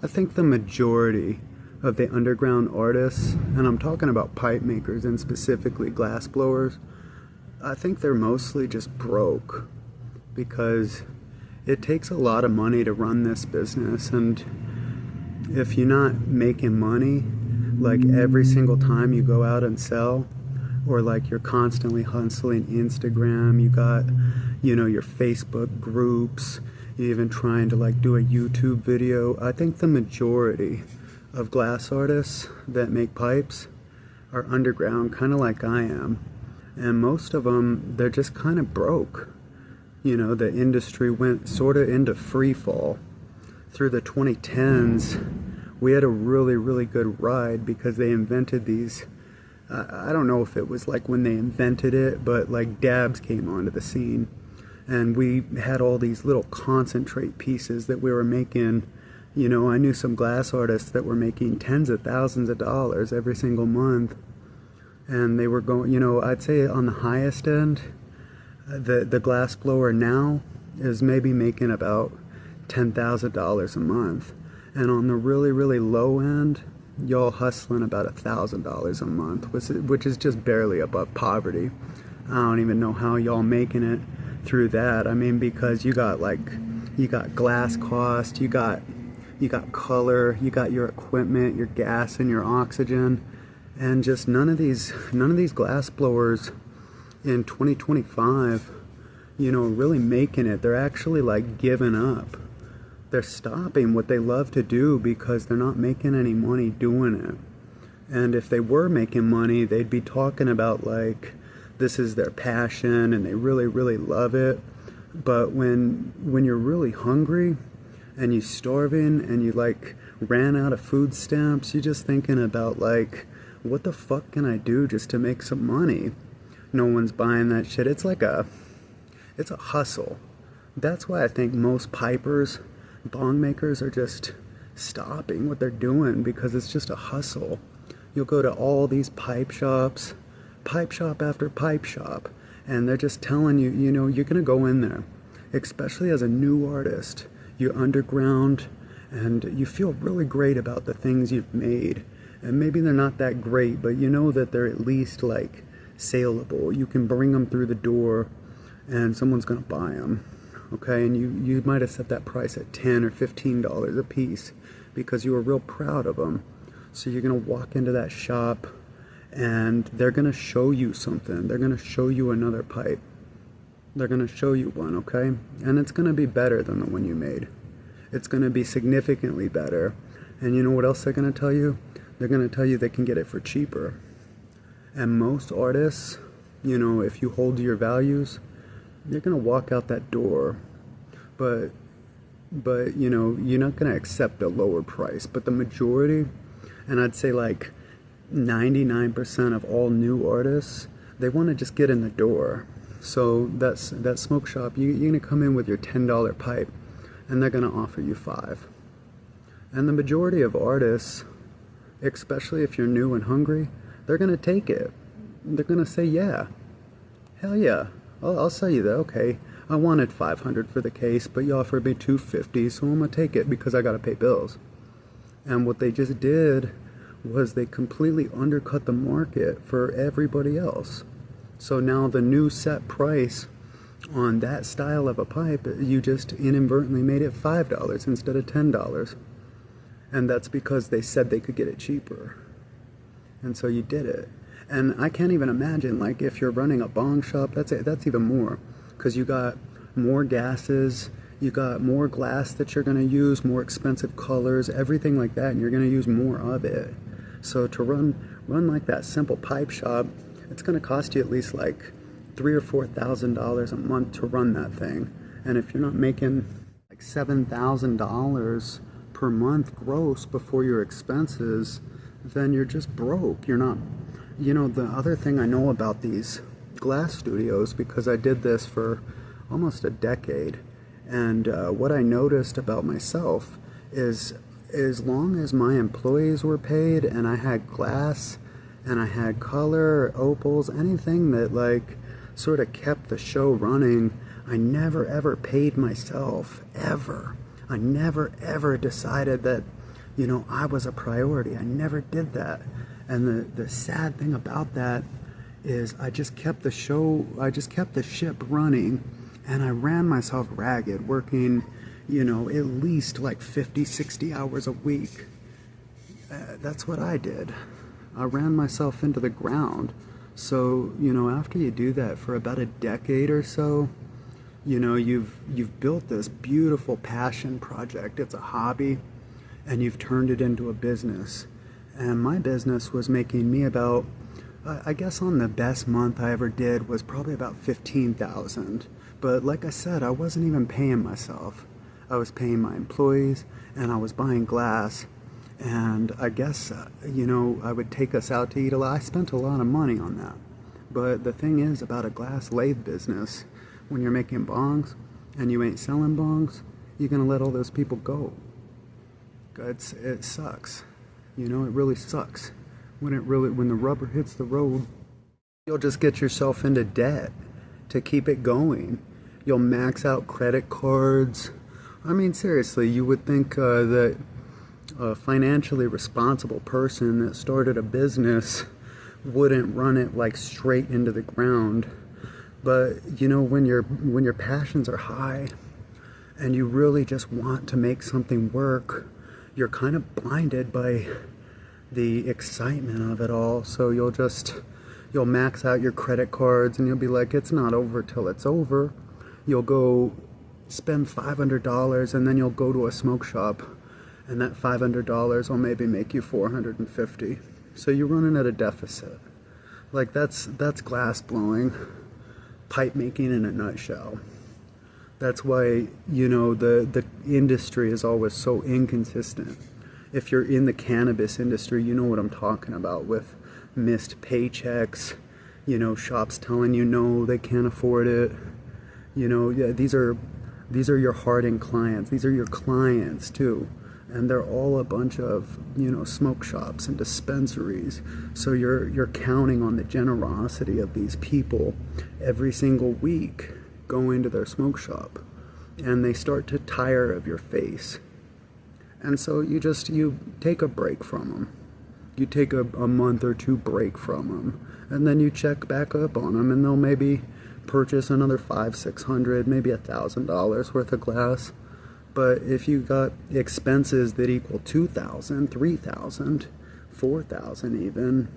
I think the majority of the underground artists, and I'm talking about pipe makers and specifically glass blowers, I think they're mostly just broke because it takes a lot of money to run this business, and if you're not making money like every single time you go out and sell, or like you're constantly hustling Instagram, you got, your Facebook groups, you're even trying to like do a YouTube video. I think the majority of glass artists that make pipes are underground, kind of like I am. And most of them, they're just kind of broke. The industry went sort of into free fall. Through the 2010s, we had a really, really good ride because they invented these, I don't know if it was like when they invented it, but like dabs came onto the scene. And we had all these little concentrate pieces that we were making. I knew some glass artists that were making tens of thousands of dollars every single month. And they were going, I'd say on the highest end, the glass blower now is maybe making about $10,000 a month. And on the really, really low end, y'all hustling about $1,000 a month, which is just barely above poverty. I don't even know how y'all making it through that. I mean, because you got glass cost, you got color, you got your equipment, your gas and your oxygen, and just none of these glass blowers in 2025, really making it. They're actually like giving up. They're stopping what they love to do because they're not making any money doing it. And if they were making money, they'd be talking about like this is their passion and they really, really love it. But when you're really hungry and you're starving and you like ran out of food stamps, you're just thinking about like, what the fuck can I do just to make some money? No one's buying that shit. It's a hustle. That's why I think most pipers, bong makers are just stopping what they're doing because it's just a hustle. You'll go to all these pipe shops, pipe shop after pipe shop, and they're just telling you, you're gonna go in there, especially as a new artist. You're underground and you feel really great about the things you've made. And maybe they're not that great, but you know that they're at least like saleable. You can bring them through the door and someone's gonna buy them. Okay, and you might have set that price at $10 or $15 a piece because you were real proud of them. So you're gonna walk into that shop and they're gonna show you something. They're gonna show you another pipe. They're gonna show you one, okay? And it's gonna be better than the one you made. It's gonna be significantly better. And you know what else they're gonna tell you? They're gonna tell you they can get it for cheaper. And most artists, if you hold to your values, you're gonna walk out that door, but you're not gonna accept a lower price. But the majority, and I'd say like 99% of all new artists, they want to just get in the door. So that smoke shop, you're gonna come in with your $10 pipe, and they're gonna offer you $5. And the majority of artists, especially if you're new and hungry, they're gonna take it. They're gonna say, yeah, hell yeah. I'll sell you that. Okay, I wanted $500 for the case, but you offered me $250, so I'm gonna take it because I gotta pay bills. And what they just did was they completely undercut the market for everybody else. So now the new set price on that style of a pipe, you just inadvertently made it $5 instead of $10. And that's because they said they could get it cheaper. And so you did it. And I can't even imagine, like, if you're running a bong shop, that's even more. Because you got more gases, you got more glass that you're going to use, more expensive colors, everything like that, and you're going to use more of it. So to run like that simple pipe shop, it's going to cost you at least like $3,000 or $4,000 a month to run that thing. And if you're not making like $7,000 per month gross before your expenses, then you're just broke. You're not. The other thing I know about these glass studios, because I did this for almost a decade, and what I noticed about myself is as long as my employees were paid and I had glass and I had color, opals, anything that like sort of kept the show running, I never ever paid myself, ever. I never ever decided that I was a priority. I never did that. And the sad thing about that is I just kept the ship running, and I ran myself ragged, working, at least like 50, 60 hours a week. That's what I did. I ran myself into the ground. So, after you do that for about a decade or so, you've built this beautiful passion project. It's a hobby, and you've turned it into a business. And my business was making me about, I guess on the best month I ever did was probably about 15,000. But like I said, I wasn't even paying myself. I was paying my employees, and I was buying glass. And I guess, I would take us out to eat a lot. I spent a lot of money on that. But the thing is about a glass lathe business, when you're making bongs and you ain't selling bongs, you're going to let all those people go. It sucks. It really sucks. When the rubber hits the road, you'll just get yourself into debt to keep it going. You'll max out credit cards. I mean, seriously, you would think that a financially responsible person that started a business wouldn't run it like straight into the ground. But when your passions are high and you really just want to make something work, you're kind of blinded by the excitement of it all. So you'll max out your credit cards, and you'll be like, it's not over till it's over. You'll go spend $500, and then you'll go to a smoke shop, and that $500 will maybe make you $450. So you're running at a deficit. Like that's glass blowing, pipe making in a nutshell. That's why, the industry is always so inconsistent. If you're in the cannabis industry, you know what I'm talking about, with missed paychecks, shops telling you no, they can't afford it. Yeah, these are your hardened clients. These are your clients too. And they're all a bunch of, smoke shops and dispensaries. So you're counting on the generosity of these people every single week going to their smoke shop. And they start to tire of your face. And so you take a break from them. You take a month or two break from them. And then you check back up on them, and they'll maybe purchase another $500, $600, maybe $1,000 worth of glass. But if you got expenses that equal $2,000, $3,000, $4,000 even,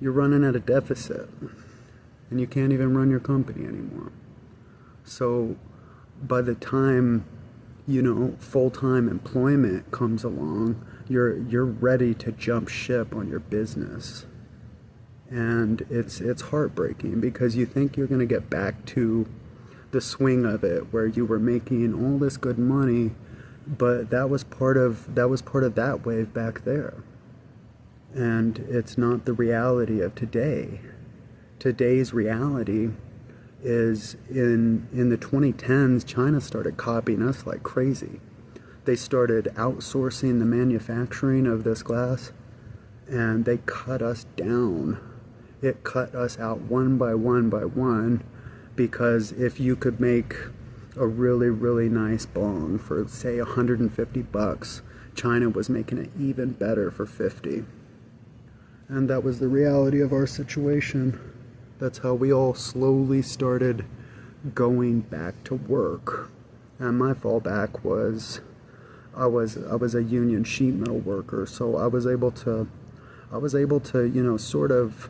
you're running at a deficit, and you can't even run your company anymore. So by the time, full-time employment comes along, you're ready to jump ship on your business. And it's heartbreaking, because you think you're going to get back to the swing of it, where you were making all this good money, but that was part of that wave back there. And it's not the reality of today. Today's reality is in the 2010s, China started copying us like crazy. They started outsourcing the manufacturing of this glass, and they cut us down. It cut us out one by one, because if you could make a really, really nice bong for, say, $150, China was making it even better for $50. And that was the reality of our situation. That's how we all slowly started going back to work. And my fallback was, I was a union sheet metal worker, so I was able to, sort of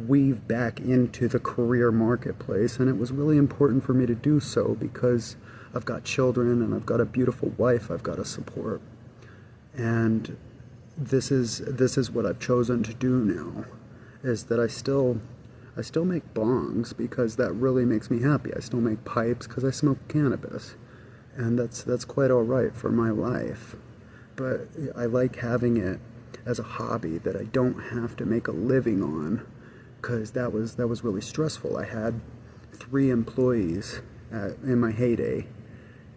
weave back into the career marketplace. And it was really important for me to do so, because I've got children and I've got a beautiful wife I've got to support. And this is what I've chosen to do now, is that I still make bongs because that really makes me happy. I still make pipes because I smoke cannabis, and that's quite all right for my life. But I like having it as a hobby that I don't have to make a living on, because that was really stressful. I had 3 employees in my heyday,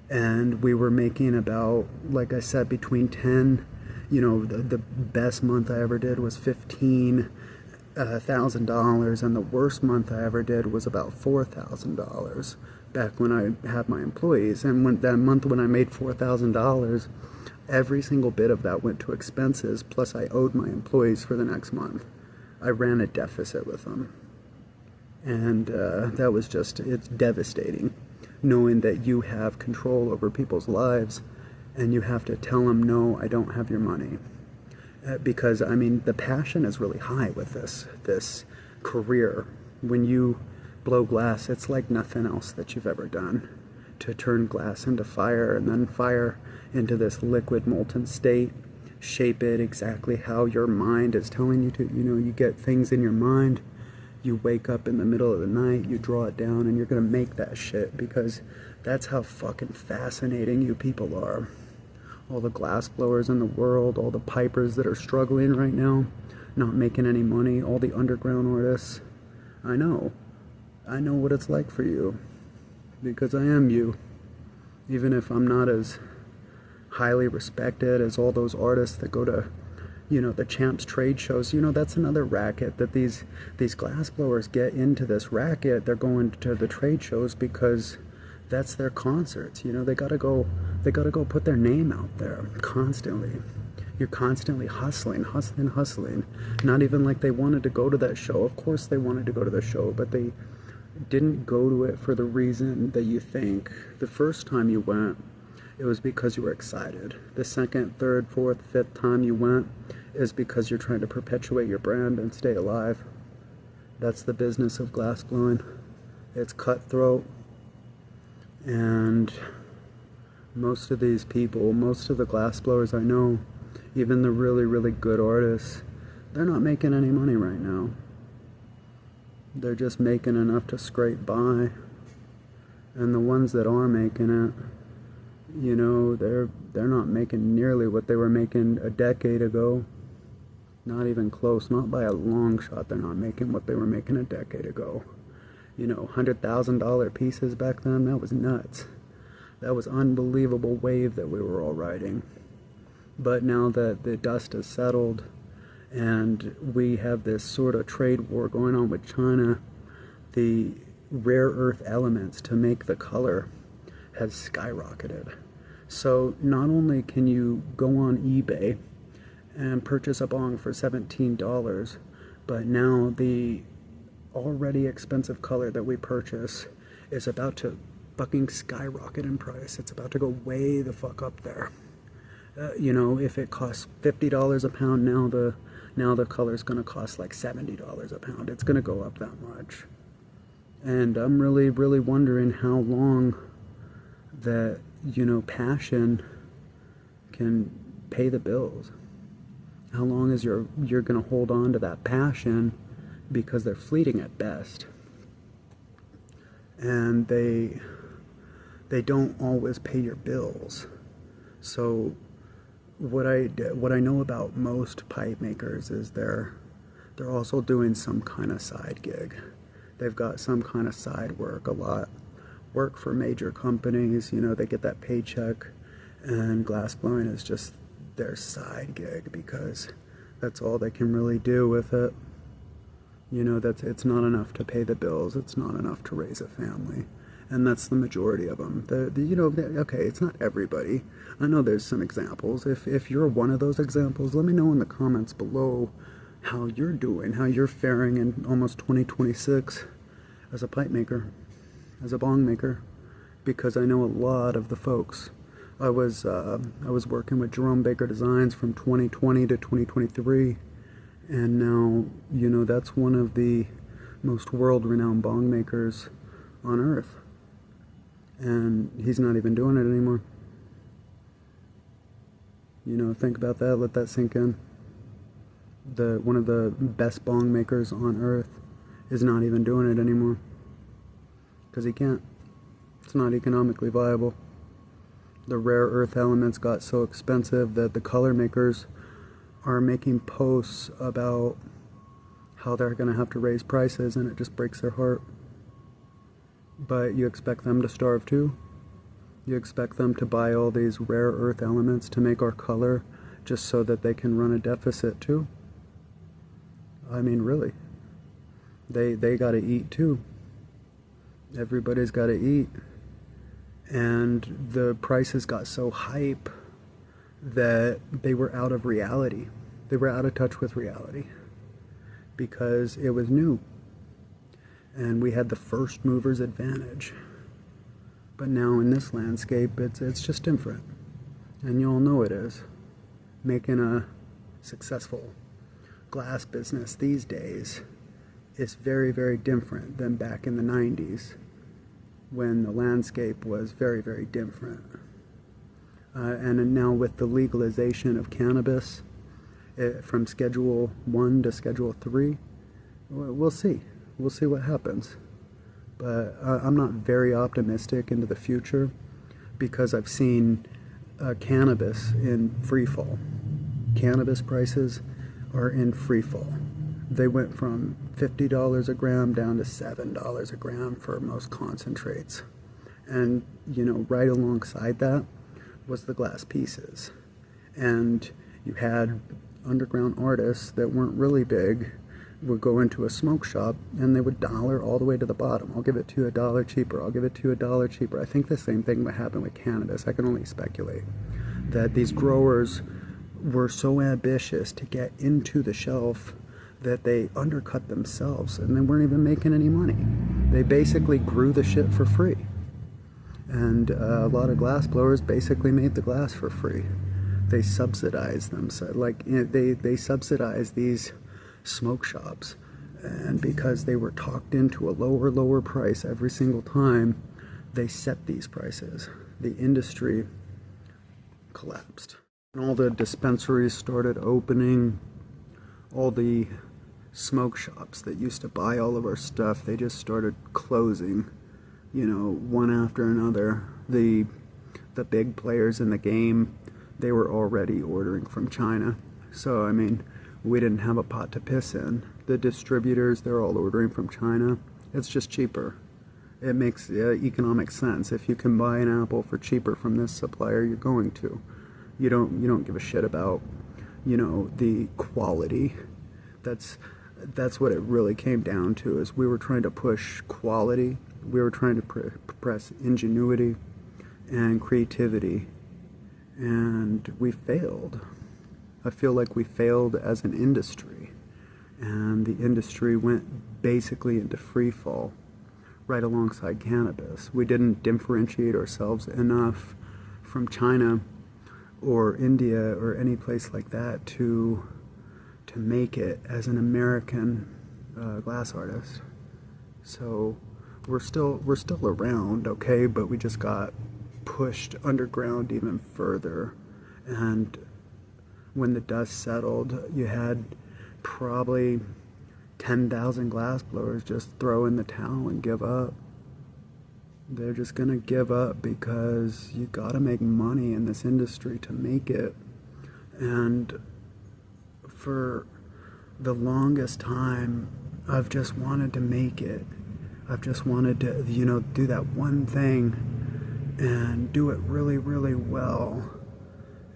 and we were making about, like I said, between 10, the best month I ever did was $15,000, and the worst month I ever did was about $4,000 back when I had my employees. And that month when I made $4,000, Every single bit of that went to expenses, plus I owed my employees for the next month. I ran a deficit with them. And that was just, it's devastating, knowing that you have control over people's lives and you have to tell them, no, I don't have your money. Because, I mean, the passion is really high with this career. When you blow glass, it's like nothing else that you've ever done. To turn glass into fire and then fire into this liquid molten state, shape it exactly how your mind is telling you to. You know, you get things in your mind, you wake up in the middle of the night, you draw it down, and you're gonna make that shit, because that's how fucking fascinating you people are. All the glass blowers in the world, all the pipers that are struggling right now, not making any money, all the underground artists. I know what it's like for you, because I am you. Even if I'm not as highly respected as all those artists that go to, you know, the Champs trade shows. You know, that's another racket that these glass blowers get into. This racket, they're going to the trade shows because that's their concerts. You know, they gotta go put their name out there constantly. You're constantly hustling. Not even like they wanted to go to that show. Of course they wanted to go to the show, but they didn't go to it for the reason that you think. The first time you went, it was because you were excited. The second, third, fourth, fifth time you went is because you're trying to perpetuate your brand and stay alive. That's the business of glass blowing. It's cutthroat. And most of these people, most of the glass blowers I know, even the really, really good artists, they're not making any money right now. They're just making enough to scrape by. And the ones that are making it, you know, they're not making nearly what they were making a decade ago. Not even close. Not by a long shot. They're not making what they were making a decade ago. You know, $100,000 pieces back then, that was nuts. That was unbelievable wave that we were all riding. But now that the dust has settled and we have this sort of trade war going on with China, the rare earth elements to make the color has skyrocketed. So not only can you go on eBay and purchase a bong for $17, but now the already expensive color that we purchase is about to fucking skyrocket in price. It's about to go way the fuck up there. You know, if it costs $50 a pound, now the color's gonna cost like $70 a pound. It's gonna go up that much. And I'm really, really wondering how long that, you know, passion can pay the bills. How long is you're gonna hold on to that passion, because they're fleeting at best. And they don't always pay your bills. So what I know about most pipe makers is they're also doing some kind of side gig. They've got some kind of side work, a lot. Work for major companies, you know, they get that paycheck, and glassblowing is just their side gig because that's all they can really do with it. You know, it's not enough to pay the bills, it's not enough to raise a family. And that's the majority of them. You know, okay, it's not everybody. I know there's some examples. If you're one of those examples, let me know in the comments below how you're doing, how you're faring in almost 2026 as a pipe maker, as a bong maker, because I know a lot of the folks. I was working with Jerome Baker Designs from 2020 to 2023, and now, you know, that's one of the most world-renowned bong makers on earth. And he's not even doing it anymore. You know, think about that, let that sink in. One of the best bong makers on earth is not even doing it anymore. Because he can't. It's not economically viable. The rare earth elements got so expensive that the color makers are making posts about how they're going to have to raise prices, and it just breaks their heart. But you expect them to starve too? You expect them to buy all these rare earth elements to make our color just so that they can run a deficit too? I mean, really. They got to eat too. Everybody's got to eat. And the prices got so hype that they were out of reality. They were out of touch with reality because it was new. And we had the first mover's advantage. But now in this landscape, it's just different. And you all know it is. Making a successful glass business these days is very, very different than back in the 90s when the landscape was very, very different. And now with the legalization of cannabis from Schedule 1 to Schedule 3, we'll see. We'll see what happens. But I'm not very optimistic into the future because I've seen cannabis in free fall. Cannabis prices are in free fall. They went from $50 a gram down to $7 a gram for most concentrates. And, you know, right alongside that was the glass pieces. And you had underground artists that weren't really big would go into a smoke shop and they would dollar all the way to the bottom. I'll give it to you $1 cheaper. I'll give it to you $1 cheaper. I think the same thing would happen with cannabis. I can only speculate that these growers were so ambitious to get into the shelf that they undercut themselves and they weren't even making any money. They basically grew the shit for free. And a lot of glass blowers basically made the glass for free. They subsidized them. So, like, you know, they subsidized these smoke shops, and because they were talked into a lower price every single time, they set these prices. The industry collapsed. And all the dispensaries started opening. All the smoke shops that used to buy all of our stuff, they just started closing, you know, one after another. The big players in the game, they were already ordering from China. So, I mean, we didn't have a pot to piss in. The distributors, they're all ordering from China. It's just cheaper. It makes economic sense. If you can buy an apple for cheaper from this supplier, you're going to. You don't give a shit about, you know, the quality. That's what it really came down to, is we were trying to push quality. We were trying to press ingenuity and creativity, and we failed. I feel like we failed as an industry, and the industry went basically into free fall right alongside cannabis. We didn't differentiate ourselves enough from China or India or any place like that to make it as an American glass artist. So we're still around, okay, but we just got pushed underground even further. And when the dust settled, you had probably 10,000 glass blowers just throw in the towel and give up. They're just gonna give up because you gotta make money in this industry to make it. And for the longest time, I've just wanted to make it. I've just wanted to, you know, do that one thing and do it really, really well.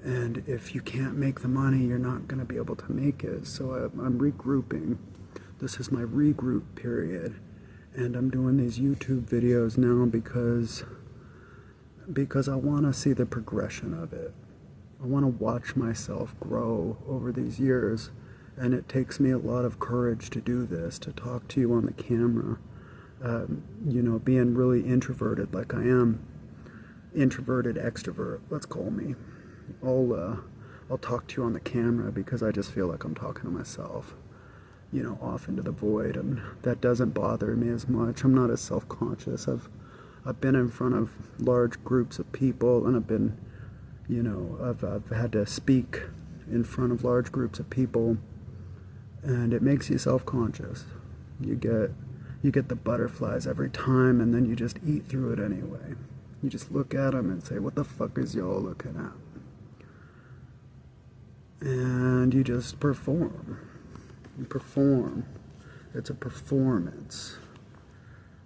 And if you can't make the money, you're not going to be able to make it. So I'm regrouping. This is my regroup period. And I'm doing these YouTube videos now because I want to see the progression of it. I want to watch myself grow over these years. And it takes me a lot of courage to do this, to talk to you on the camera. You know, being really introverted like I am. Introverted extrovert, let's call me. I'll talk to you on the camera because I just feel like I'm talking to myself, you know, off into the void, and that doesn't bother me as much. I'm not as self-conscious. I've been in front of large groups of people, and I've been, you know, I've had to speak in front of large groups of people, and it makes you self-conscious. You get the butterflies every time, and then you just eat through it anyway. You just look at them and say, what the fuck is y'all looking at? And you just perform. You perform. It's a performance.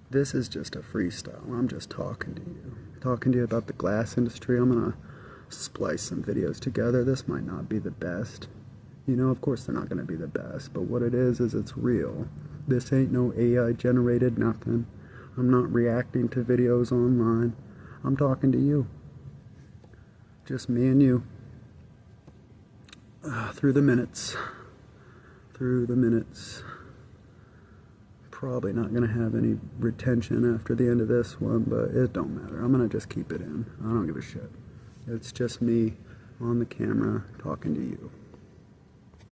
This is just a freestyle. I'm just talking to you. Talking to you about the glass industry. I'm going to splice some videos together. This might not be the best. You know, of course they're not going to be the best. But what it is it's real. This ain't no AI generated nothing. I'm not reacting to videos online. I'm talking to you. Just me and you. through the minutes. Probably not going to have any retention after the end of this one, but it don't matter. I'm going to just keep it in. I don't give a shit. It's just me on the camera talking to you.